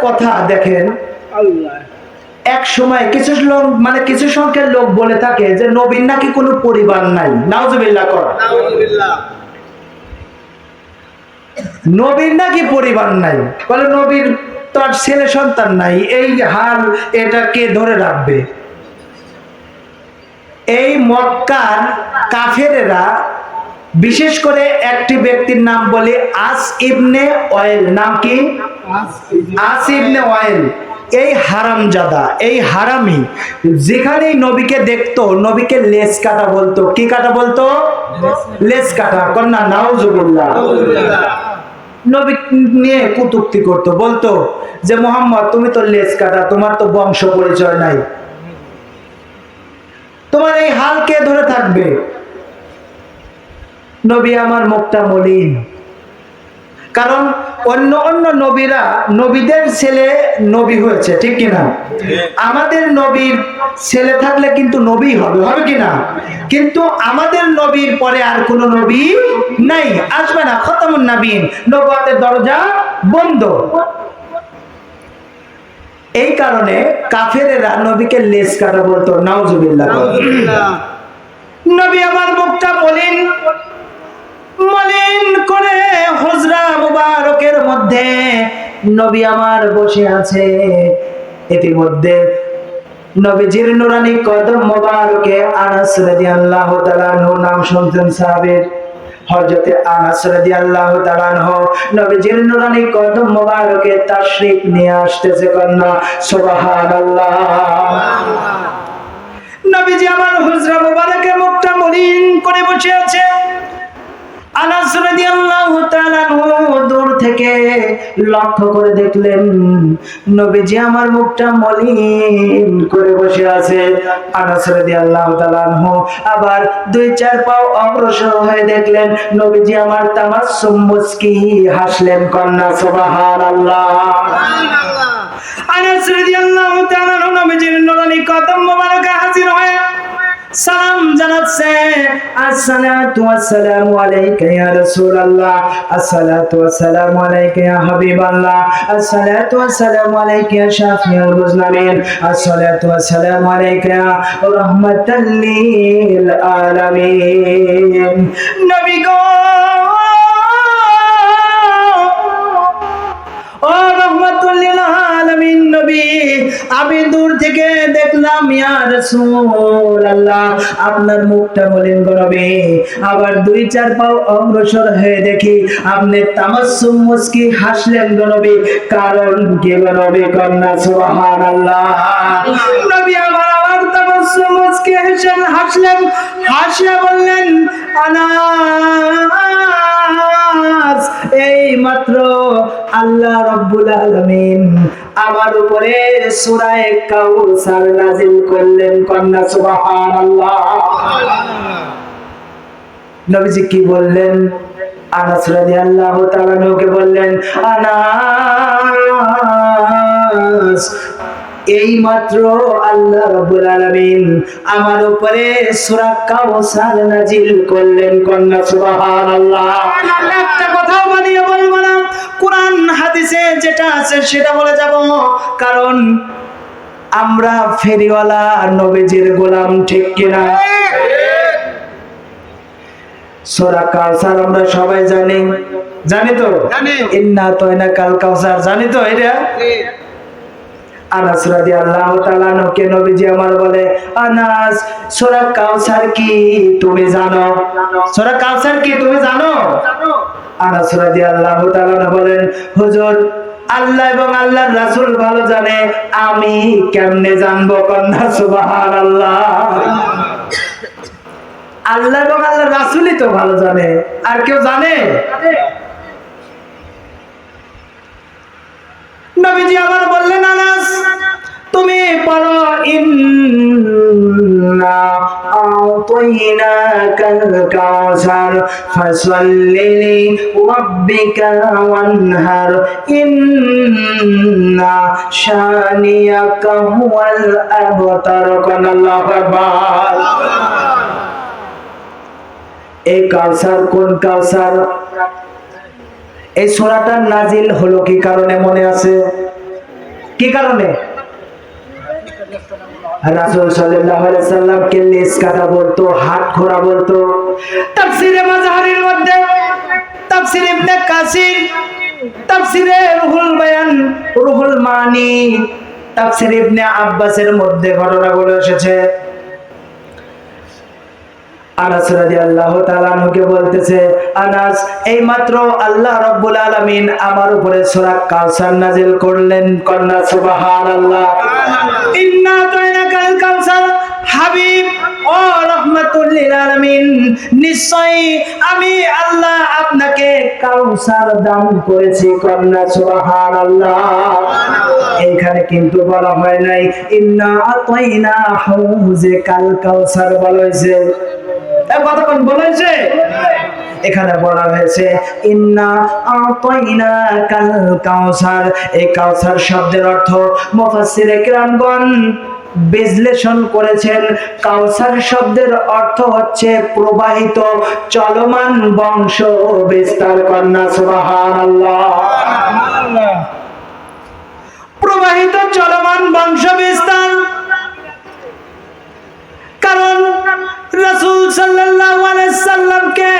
কথা দেখেন, এক সময় কিছু লোক মানে কিছু সংখ্যার লোক বলে থাকে যে নবীর নাকি কোনো পরিবার নাই। নাউজুবিল্লাহ করা। নবীর নাকি পরিবার নাই, বলে নবীর তার ছেলে সন্তান নাই, এই হাল এটা কে ধরে রাখবে? এই মক্কার কাফেরেরা বিশেষ করে একটি ব্যক্তির নাম বলে আস ইবনে ওয়াইল। নাম কি? আস ইবনে ওয়াইল। এই হারামজাদা, এই হারামি যেখানেই নবীকে দেখতো নবীকে লেজ কাটা বলতো। কি কাটা বলতো? লেজ কাটা। কন্যা নাউজুবিল্লাহ। নবী নিয়ে কটূক্তি করতো, বলতো যে মুহাম্মদ তুমি তো লেজ কাটা, তোমার তো বংশ পরিচয় নাই, তোমার এই হাল কে ধরে থাকবে? নবী আমার মুখটা মলিন, কারণ অন্য অন্য নবীরা নবীদের ছেলে নবী হয়েছে, ঠিক কিনা? আমাদের নবীর ছেলে থাকলে কিন্তু নবী হবে, হবে কিনা? কিন্তু আমাদের নবীর পরে আর কোন নবী নাই, আসবে না। খতমুন নবীন, নবুয়তের দরজা বন্ধ। এই কারণে কাফেরেরা নবীকে লেজ কাটা বলতো। নাউজুবিল্লাহ। নবী আমার মুখটা মলিন মলিন করে হুজরা মুবারকের মধ্যে নবী আমার বসে আছে। ইতিমধ্যে নবীজির নুরানি কদম মোবারকে আনাস রাদিয়াল্লাহু তাআলা আনহু, নাম শুনছেন সাহাবীর হযরতে আনাস রাদিয়াল্লাহু তাআলা আনহু, নবীজির নুরানি কদম মোবারকে তাশরীফ নিয়ে আসতেছে। কন্যা সুবহানাল্লাহ। নবীজি আমার হুজরা মুবারকে মুখটা মলিন করে বসে আছে। আনাস রাদিয়াল্লাহু তাআলা দূর থেকে লক্ষ্য করে দেখলেন নবীজি আমার মুখটা মলিন করে বসে আছে। আনাস রাদিয়াল্লাহু তাআলা আবার দুই চার পাও অগ্রসর হয়ে দেখলেন নবীজি আমার তামাসসুম মুস্কি হাসলেন। কন্যা সুবহানাল্লাহ। আনাস রাদিয়াল্লাহু তাআলা নবীজির নুরানি কদম মোবারকে হাজির হয়ে সালাম জানাচ্ছে। আসসালাতু ওয়াসসালামু আলাইকা ইয়া রাসূলুল্লাহ, আসসালাতু ওয়াসসালামু আলাইকা ইয়া হাবিবাল্লাহ, আসসালাতু ওয়াসসালামু আলাইকা ইয়া শাফিউল মুজলিমিন, আসসালাতু ওয়াসসালামু আলাইকা ইয়া রাহমাতাল লিল আলামিন। নবী গো, ও রাহমাতুল লিল আলামিন নবী, আমি দূর থেকে দেখলাম ইয়া রাসূলুল্লাহ আপনার মুখটা মলিন গো নবী। আবার দুই চার পাও অগ্রসর হয়ে দেখি আপনি তামাসসুম মুস্কি হাসলেন গো নবী। কারণ কি গো নবী? কন্যা সুবহানাল্লাহ। নবী আমার তামাসসুম মুস্কি হাসলেন, হাসিয়া বললেন আনাস, এই মাত্র আল্লাহ রাব্বুল আলামিন আমার উপরে সূরা কাউসার নাযিল করলেন। কন্যা সুবহানাল্লাহ। নবীজি কি বললেন? আনাস রাদিয়াল্লাহু তাআলা কে বললেন আনাস, এই মাত্র আল্লাহ রাব্বুল আলামিন আমার উপরে সূরা কাউসার নাযিল করলেন। কন্যা সুবহানাল্লাহ। একটা কথাও বানিয়ে বলবো না, কোরআন হাদিসে যেটা আছে সেটা বলে যাব, কারণ আমরা ফেরিওয়ালা নবীজির গোলাম, ঠিক কিনা? সূরা কাউসার আমরা সবাই জানি, জানি তো? ইন্না আতাইনাকাল কাউসার, জানি তো এটা? আনাস রাদিয়াল্লাহু তাআলা কে নবীজি আমার বলে আনাস, সূরা কাউসার কি তুমি জানো? সূরা কাউসার কি তুমি জানো? আনাস রাদিয়াল্লাহু তাআলা বলেন হুজুর, আল্লাহ এবং আল্লাহর রাসূল ভালো জানে, আমি কেমনে জানবো? কন্যা সুবহানাল্লাহ। আল্লাহ এবং আল্লাহর রাসূলই তো ভালো জানে, আর কেউ জানে? নবীজি আমার বললেন আনাস তুমি পড়ো ইন্না আতাইনাকাল কাউসার ফাসাল্লি লিরাব্বিকা ওয়ানহার ইন্না শানিয়াকা হুয়াল আবতার। আল্লাহু আকবার। এই কাউসার কোন কাউসার? এই সূরাটা নাজিল হলো কি কারণে মনে আছে? কি কারণে? রাসূল সাল্লাল্লাহু আলাইহি ওয়াসাল্লাম কে লেজ কাটা বলতো, হাত খোঁড়া বলতো। তাফসীরে মাযহারির মধ্যে, তাফসীর ইবনে কাসির, তাফসীরে রুহুল বায়ান, রুহুল মানি, তাফসীর ইবনে আব্বাসের মধ্যে ঘটনাগুলো এসেছে। আনাস রাদিয়াল্লাহু তাআলা আনহুকে বলতেছে, আনাস, এইমাত্র আল্লাহ রাব্বুল আলামিন আমার উপরে সূরা কাউসার নাযিল করলেন। কন্যা সুবহানাল্লাহ। ইন্না আতাইনাকাল কাউসার হাবিব ও রাহমাতুল লিল আলামিন, নিশ্চয়ই আমি আল্লাহ আপনাকে কাউসার দান করেছি। কন্যা সুবহানাল্লাহ। এইখানে কিন্তু বলা হয় নাই ইন্না আতাইনা হাউজাকাল কাউসার, বলা হয়েছে কতক্ষণ বলেছে? এখানে বলা হয়েছে ইন্না আতাইনাকাল কাউসার। এই কাউসার শব্দের অর্থ মুফাসসিরে কিরামগণ বিশ্লেষণ করেছেন, কাউসার শব্দের অর্থ হচ্ছে প্রবাহিত চলমান বংশ বিস্তার। কন্যা সুবহানাল্লাহ। প্রবাহিত চলমান বংশ বিস্তার। কারণ রাসূল সাল্লাল্লাহু আলাইহি সাল্লামকে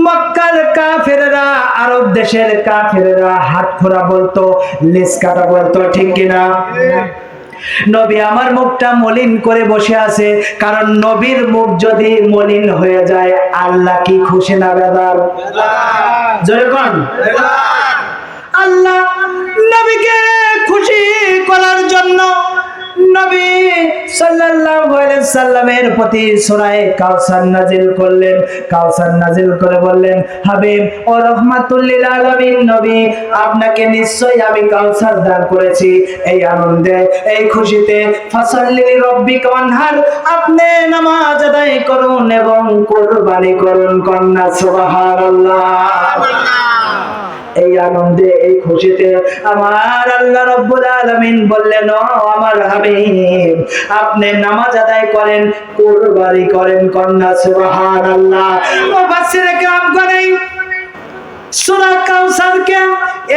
মক্কার কাফেররা, আরব দেশের কাফেররা হাত খোঁড়া বলতো, লেজ কাটা বলতো, ঠিক কিনা? নবী আমার মুখটা মলিন করে বসে আছে, কারণ নবীর মুখ যদি মলিন হয়ে যায় আল্লাহ কি খুশি না বেজার? জোরে কোন আল্লাহ নবীকে খুশি করার জন্য নবী সাল্লাল্লাহু আলাইহি সাল্লামের প্রতি সূরা কাউসার নাযিল করলেন। কাউসার নাযিল করে বললেন, হাবিব ও রাহমাতুল লিল আলামিন নবী, আপনাকে নিশ্চয়ই আমি কাউসার দান করেছি। এই আনন্দে, এই খুশিতে ফাসাল্লি লিরাব্বিকা ওয়ানহার, আপনি নামাজ আদায় করুন এবং কুরবানি করুন। কন্যা সুবহানাল্লাহ। এই আনন্দে, এই খুশিতে আমার আল্লাহ রাব্বুল আলামিন বললেন, ও আমার হাবিব, আপনি নামাজ আদায় করেন, কুরবানি করেন। কন্যা সুবহানাল্লাহ। মুফাসসিরে কিরাম করেন সূরা কাউসারকে,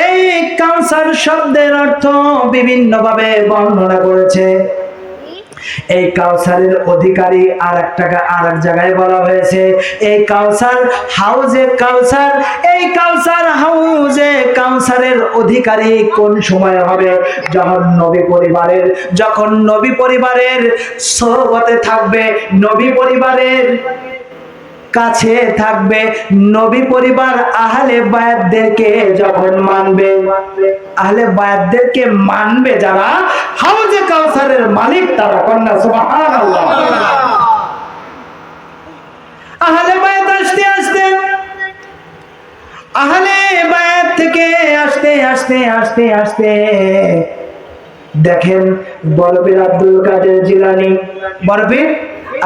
এই কাউসার শব্দের অর্থ বিভিন্ন ভাবে বর্ণনা করেছে। এই কাউসারের অধিকারী আর এক জায়গায় বলা হয়েছে এই কাউসার হাউজে কাউসার। এই কাউসার হাউজে কাউসারের অধিকারী কোন সময় হবে? যখন নবী পরিবারের সোহবতে থাকবে, নবী পরিবারের কাছে থাকবে, নবী পরিবার আহলে বায়াতদেরকে যখন মানবে, আহলে বায়াতদেরকে মানবে যারা, হাউজে কাউসারের মালিক তারা। কন্যা সুবহানাল্লাহ। আহলে বায়াত আসতে আসতে, আহলে বায়াত থেকে আসতে আসতে আসতে আসতে দেখেন বরফির আব্দুল কাদের জিলানী, বরফির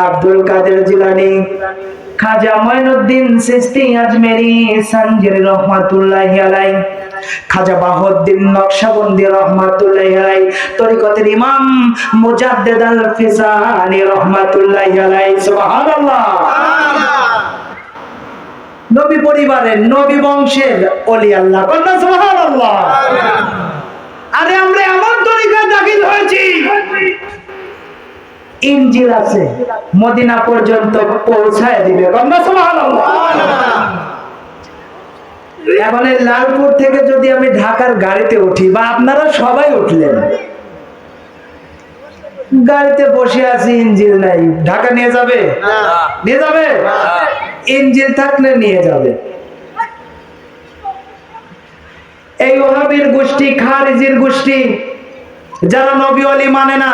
আব্দুল কাদের জিলানী, খাজা মঈনুদ্দিন চিশতি আজমেরি সানজিরি রহমাতুল্লাহি আলাইহি, খাজা বাহাউদ্দিন নকশবন্দি রহমাতুল্লাহি আলাইহি, তরিকতের ইমাম মুজাদ্দিদ আল ফিসানি রহমাতুল্লাহি আলাইহি। সুবহানাল্লাহ। নবী পরিবারের, নবী বংশের ওলি আল্লাহ। বলুন সুবহানাল্লাহ। আরে আমরা এমন তরিকায় দাখিল হয়েছি, ইনজিল আছে, মদিনা পর্যন্ত পৌঁছায় দিবে। সুবহানাল্লাহ। এখন এই লালপুর থেকে যদি আমি ঢাকার গাড়িতে উঠি, বা আপনারা সবাই উঠলেন, গাড়িতে বসে আছি, ইনজিল নাই, ঢাকা নিয়ে যাবে? নিয়ে যাবে? ইনজিল থাকলে নিয়ে যাবে। এই ওহাবীর গোষ্ঠী, খারিজির গোষ্ঠী, যারা নবী ওলি মানে না,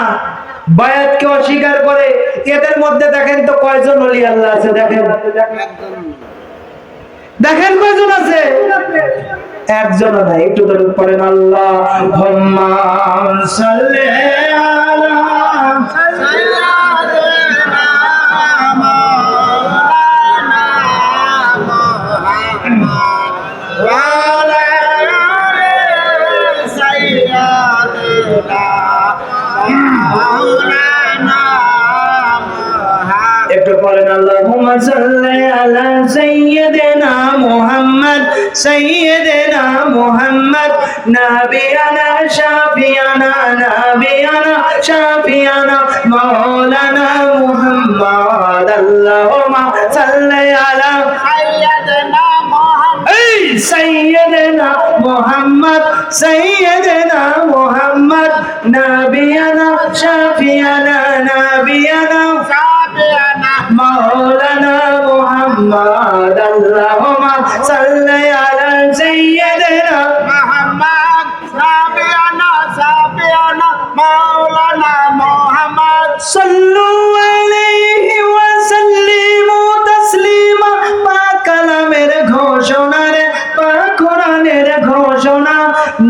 বায়াতকে অস্বীকার করে, এদের মধ্যে দেখেন তো কয়জন ওলি আল্লাহ আছে? দেখেন দেখেন কয়জন আছে? একজনও নাই। একটু ধরে পড়েন আল্লাহুম্মা সাল্লি আলা সাইয়্যিদিনা মাওলানা মুহাম্মদ ওয়া আলা আলি সাইয়্যিদিনা মাওলানা মুহাম্মদ। একটু পড়েন আল্লাহুম্মা সাল্লি আলা সাইয়্যিদিনা মুহাম্মদ সাইয়্যিদিনা মুহাম্মদ নাবিয়ানা শাফিয়ানা নাবিয়ানা শাফিয়ানা মাওলানা মুহাম্মদ আল্লাহুম্মা সাল্লি আলা সাইয়্যিদিনা سيدنا محمد سيدنا محمد نبينا شافينا نبينا مولانا محمد اللهم صل على سيدنا محمد نبينا شافينا مولانا محمد صلوا عليه وسلموا تسليما কালামের ঘোষণা রে কোরআনের ঘোষণা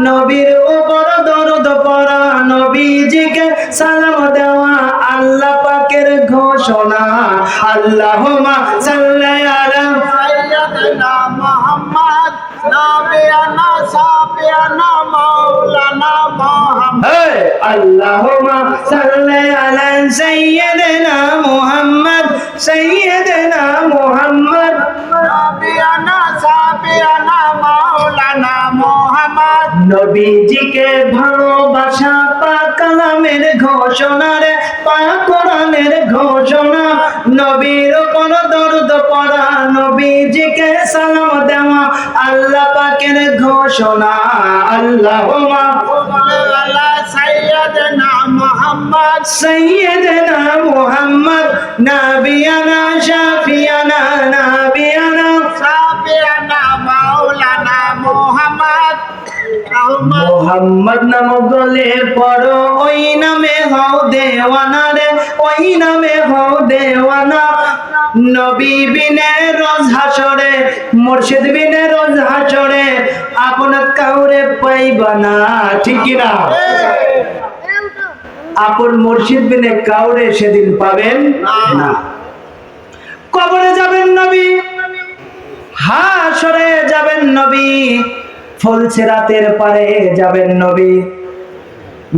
নবীর উপর দরুদ পড়া নবীজিকে সালাম দেওয়া আল্লাহ পাকের ঘোষণা আল্লাহুম্মা সাল্লি আলা সাইয়্যিদিনা মুহাম্মদ নাবিয়ানা শাফিয়ানা মাওলানা মুহাম্মদ আল্লাহুম্মা সাল্লি আলা সাইয়্যিদিনা মুহাম্মদ সাইয়্যিদিনা মুহাম্মদ নাবিয়ানা শাফিয়ানা মাওলানা মুহাম্মদ নবীজিকে ভালোবাসা পাক কালামের ঘোষণা রে পাক কোরআনের ঘোষণা নবীর উপর দরুদ পড়া নবীজিকে সালাম দেওয়া আল্লাহ পাকের ঘোষণা আল্লাহুম্মা সাল্লি আলা সাইয়্যিদিনা মুহাম্মদ সাইয়্যিদিনা মুহাম্মদ নাবিয়ানা শাফিয়ানা নাবিয়ানা শাফিয়ানা মাওলানা মুহাম্মদ মোহাম্মদ নাম বলে পড়ো ওই নামে হও দেওয়ানা রে ওই নামে হও দেওয়ানা নবী বিনে রোজ হাসরে মুর্শিদ বিনে রোজ হাসরে আপন কাউরে পাইবা না ঠিক কি না আপন মুর্শিদ বিনে কাউরে সেদিন পাবেন না কবরে যাবেন নবী হাসরে যাবেন নবী ফুলসিরাতের পারে যাবেন নবী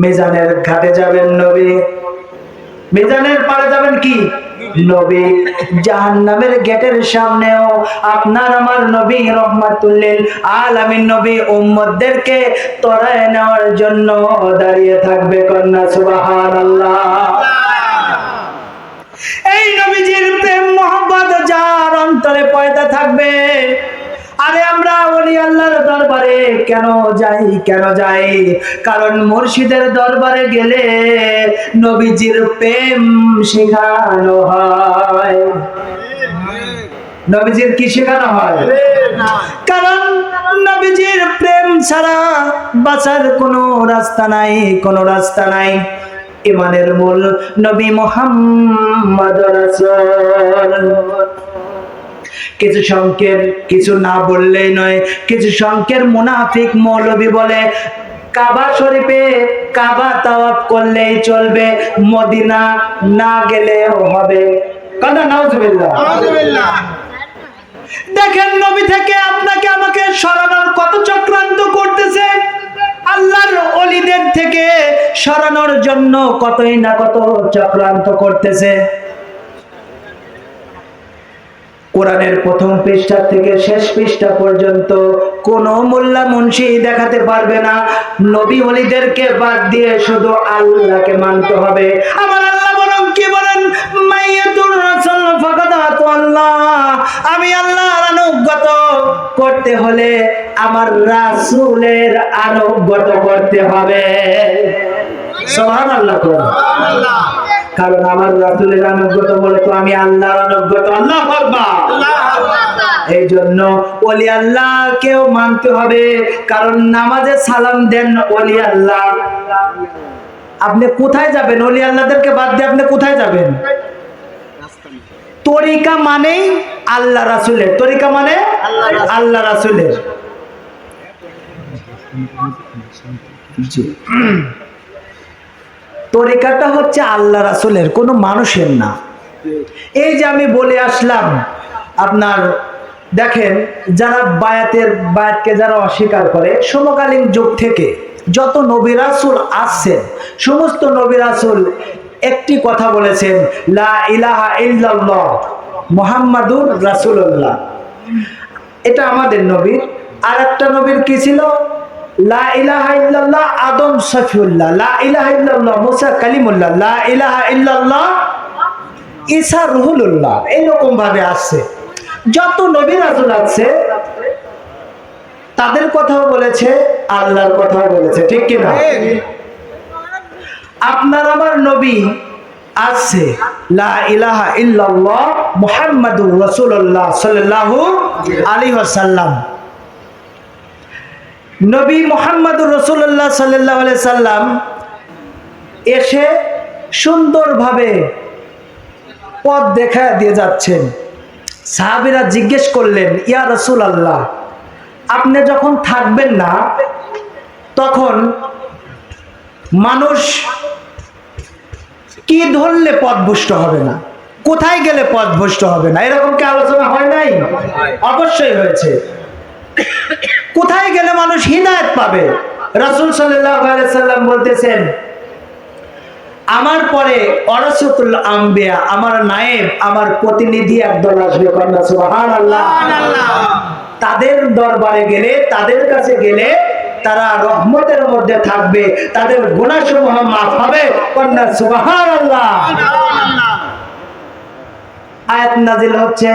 মিজানের ঘাটে যাবেন নবী মিজানের পারে যাবেন কি নবী জাহান্নামের গেটের সামনেও আপনার আমার নবী রহমাতুল লিল আলামিন নবী উম্মতদেরকে তরায় নেওয়ার জন্য দাঁড়িয়ে থাকবে কন্যা সুবহানাল্লাহ এই নবীজির প্রেম মোহাম্মত যার অন্তরে পয়দা থাকবে আরে আমরা ওলি আল্লাহর দরবারে কেন যাই কারণ মুর্শিদের দরবারে গেলে নবীজির প্রেম শেখানো হয় নবীজির কি শেখানো হয় কারণ নবীজির প্রেম ছাড়া বাঁচার কোনো রাস্তা নাই ইমানের মূল নবী মুহাম্মদ রাসূল কিছু সংকের কিছু না বললেই নয় কিছু সংকের মুনাফিক মৌলবী বলে কাবা শরীফে কাবা তাওয়াফ করলেই চলবে মদিনা না গেলেও হবে কথা নাউজুবিল্লাহ দেখেন নবী থেকে আপনাকে আমাকে সরানোর কত চক্রান্ত করতেছে আল্লাহর ওলিদের থেকে সরানোর জন্য কতই না কত চক্রান্ত করতেছে কোরআনের প্রথম পৃষ্ঠা থেকে শেষ পৃষ্ঠা পর্যন্ত কোন মোল্লা মুন্সি দেখাতে পারবে না নবী ওলিদেরকে বাদ দিয়ে শুধু আল্লাহকে মানতে হবে আমার আল্লাহ বলেন কি বলেন মাইয়াতুর রাসূল ফাকাদাতু আল্লাহ আমি আল্লাহর আনুগত্য করতে হলে আমার রাসূলের আনুগত্য করতে হবে সুবহানাল্লাহ সুবহানাল্লাহ কারণ আমার রাসূলের আনুগত্য বলে তো আমি আল্লাহর আনুগত্য আল্লাহু আকবার এই জন্য ওলি আল্লাহকেও মানতে হবে কারণ নামাজে সালাম দেন ওলি আল্লাহ আপনি কোথায় যাবেন ওলি আল্লাহদেরকে বাদ দিয়ে আপনি কোথায় যাবেন তরিকা মানে আল্লাহ রাসূলের তরিকা মানে আল্লাহ রাসূলের তরিকাটা হচ্ছে আল্লাহ রাসূলের কোনো মানুষের না এই যে আমি বলে আসলাম আপনার দেখেন যারা বায়াতকে যারা অস্বীকার করে সমকালীন যুগ থেকে যত নবী রাসূল আসছেন সমস্ত নবী রাসূল একটি কথা বলেছেন লা ইলাহা ইল্লাল্লাহ মুহাম্মাদুর রাসূলুল্লাহ। এটা আমাদের নবীর। আর একটা নবীর কি ছিল? লা ইলাহা ইল্লাল্লাহ আদম সফিউল্লাহ, লা ইলাহা ইল্লাল্লাহ মুসা কালিমুল্লাহ, লা ইলাহা ইল্লাল্লাহ ঈসা রুহুল্লাহ। এইরকম ভাবে আছে। যত নবী রাসূল আছে তাদের কথাও বলেছে, আল্লাহর কথাও বলেছে, ঠিক কি না? আপনার আমার নবী আছে লা ইলাহা ইল্লাল্লাহ মুহাম্মাদুর রাসূলুল্লাহ সাল্লাল্লাহু আলাইহি ওয়াসাল্লাম। নবী মুহাম্মাদুর রাসূলুল্লাহ সাল্লাল্লাহু আলাইহি সাল্লাম এসে সুন্দরভাবে পথ দেখা দিয়ে যাচ্ছেন। সাহাবীরা জিজ্ঞেস করলেন, ইয়া রাসূলুল্লাহ, আপনি যখন থাকবেন না তখন মানুষ কি ধরলে পথভ্রষ্ট হবে না, কোথায় গেলে পথভ্রষ্ট হবে না? এরকম কি আলোচনা হয় নাই? অবশ্যই হয়েছে। কোথায় গেলে মানুষ হিদায়াত পাবে? রাসূল সাল্লাল্লাহু আলাইহি সাল্লাম বলতেছেন, আমার পরে ওয়ারাসাতুল আম্বিয়া, আমার নায়েব, আমার প্রতিনিধি একদল আসবে, সুবহানাল্লাহ। তাদের দরবারে গেলে, তাদের কাছে গেলে তারা রহমতের মধ্যে থাকবে, তাদের গুনাহসমূহ মাফ হবে, সুবহানাল্লাহ। আয়াত নাযিল হচ্ছে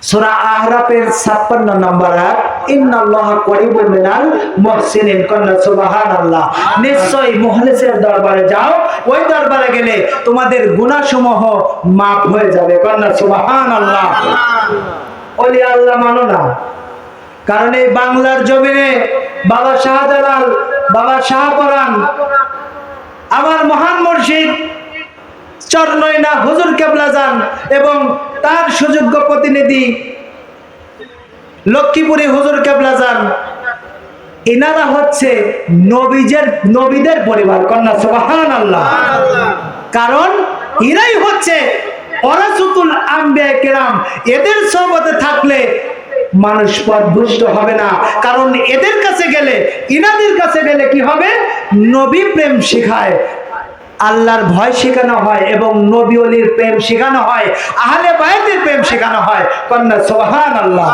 সূরা আহরাফের 56 নম্বর আয়াত, ইন্নাল্লাহা করিবুম মিনাল মুহসিনিন, সুবহানাল্লাহ। নিশ্চয়ই মুখলিসের দরবারে যাও, ওই দরবারে গেলে তোমাদের গুনাহসমূহ মাফ হয়ে যাবে, সুবহানাল্লাহ। ওলি আল্লাহ মানো না, কারণ এই বাংলার জমিনে বাবা শাহজালাল, বাবা শাহপরান, আমার মহান মুর্শিদ চরনয়না হুজুর কেবলা যান এবং তার সুযোগ্য প্রতিনিধি লক্ষ্মীপুরী হুজুর কেবলা যান, এনারা হচ্ছে নবীদের পরিবার, সুবহানাল্লাহ। কারণ এরাই হচ্ছে ওয়ারাসাতুল আম্বিয়া কেরাম। এদের সোহবতে থাকলে মানুষ পথভ্রষ্ট হবে না, কারণ এদের কাছে গেলে, ইনাদের কাছে গেলে কি হবে? নবী প্রেম শেখায়, আল্লাহর ভয় শেখানো হয় এবং নবী ওলির প্রেম শেখানো হয়, আহলে বায়তের প্রেম শেখানো হয়, সুবহানাল্লাহ।